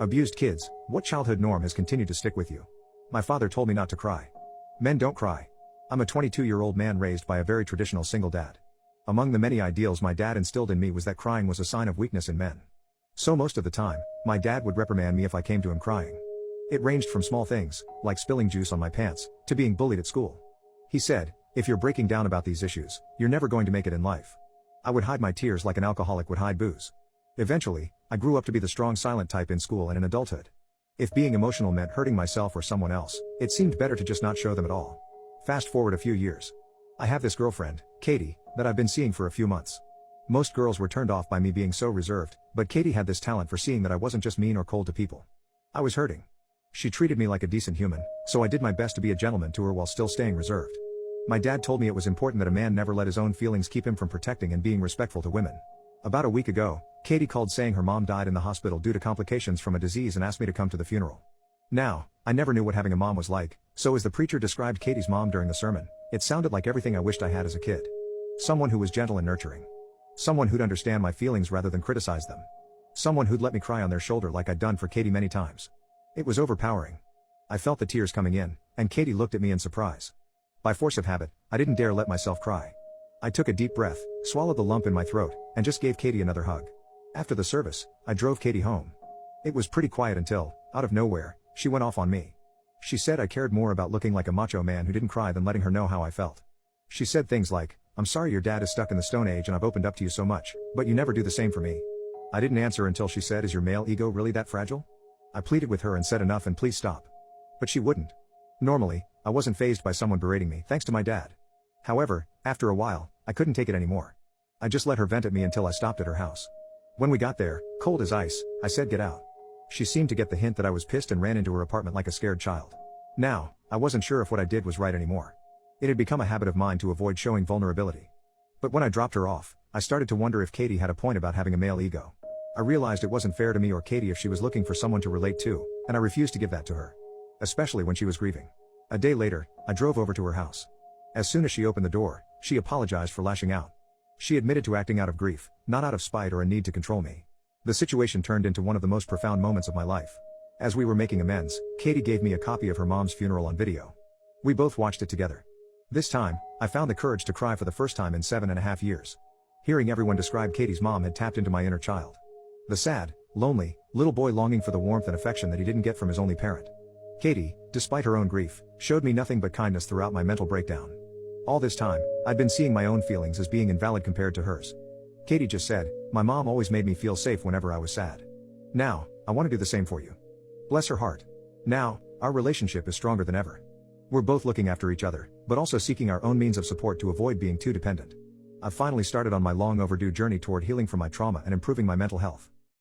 Abused kids, what childhood norm has continued to stick with you? My father told me not to cry. Men don't cry. I'm a 22-year-old man raised by a very traditional single dad. Among the many ideals my dad instilled in me was that crying was a sign of weakness in men. So most of the time, my dad would reprimand me if I came to him crying. It ranged from small things, like spilling juice on my pants, to being bullied at school. He said, if you're breaking down about these issues, you're never going to make it in life. I would hide my tears like an alcoholic would hide booze. Eventually, I grew up to be the strong silent type in school and in adulthood. If being emotional meant hurting myself or someone else, it seemed better to just not show them at all. Fast forward a few years. I have this girlfriend, Katie, that I've been seeing for a few months. Most girls were turned off by me being so reserved, but Katie had this talent for seeing that I wasn't just mean or cold to people. I was hurting. She treated me like a decent human, so I did my best to be a gentleman to her while still staying reserved. My dad told me it was important that a man never let his own feelings keep him from protecting and being respectful to women. About a week ago, Katie called saying her mom died in the hospital due to complications from a disease and asked me to come to the funeral. Now, I never knew what having a mom was like, so as the preacher described Katie's mom during the sermon, it sounded like everything I wished I had as a kid. Someone who was gentle and nurturing. Someone who'd understand my feelings rather than criticize them. Someone who'd let me cry on their shoulder like I'd done for Katie many times. It was overpowering. I felt the tears coming in, and Katie looked at me in surprise. By force of habit, I didn't dare let myself cry. I took a deep breath, swallowed the lump in my throat, and just gave Katie another hug. After the service, I drove Katie home. It was pretty quiet until, out of nowhere, she went off on me. She said I cared more about looking like a macho man who didn't cry than letting her know how I felt. She said things like, I'm sorry your dad is stuck in the Stone Age and I've opened up to you so much, but you never do the same for me. I didn't answer until she said, is your male ego really that fragile? I pleaded with her and said enough and please stop. But she wouldn't. Normally, I wasn't fazed by someone berating me thanks to my dad. However, after a while, I couldn't take it anymore. I just let her vent at me until I stopped at her house. When we got there, cold as ice, I said get out. She seemed to get the hint that I was pissed and ran into her apartment like a scared child. Now, I wasn't sure if what I did was right anymore. It had become a habit of mine to avoid showing vulnerability. But when I dropped her off, I started to wonder if Katie had a point about having a male ego. I realized it wasn't fair to me or Katie if she was looking for someone to relate to, and I refused to give that to her. Especially when she was grieving. A day later, I drove over to her house. As soon as she opened the door, she apologized for lashing out. She admitted to acting out of grief, not out of spite or a need to control me. The situation turned into one of the most profound moments of my life. As we were making amends, Katie gave me a copy of her mom's funeral on video. We both watched it together. This time, I found the courage to cry for the first time in 7.5 years. Hearing everyone describe Katie's mom had tapped into my inner child. The sad, lonely, little boy longing for the warmth and affection that he didn't get from his only parent. Katie, despite her own grief, showed me nothing but kindness throughout my mental breakdown. All this time, I'd been seeing my own feelings as being invalid compared to hers. Katie just said, my mom always made me feel safe whenever I was sad. Now, I want to do the same for you. Bless her heart. Now, our relationship is stronger than ever. We're both looking after each other, but also seeking our own means of support to avoid being too dependent. I've finally started on my long overdue journey toward healing from my trauma and improving my mental health.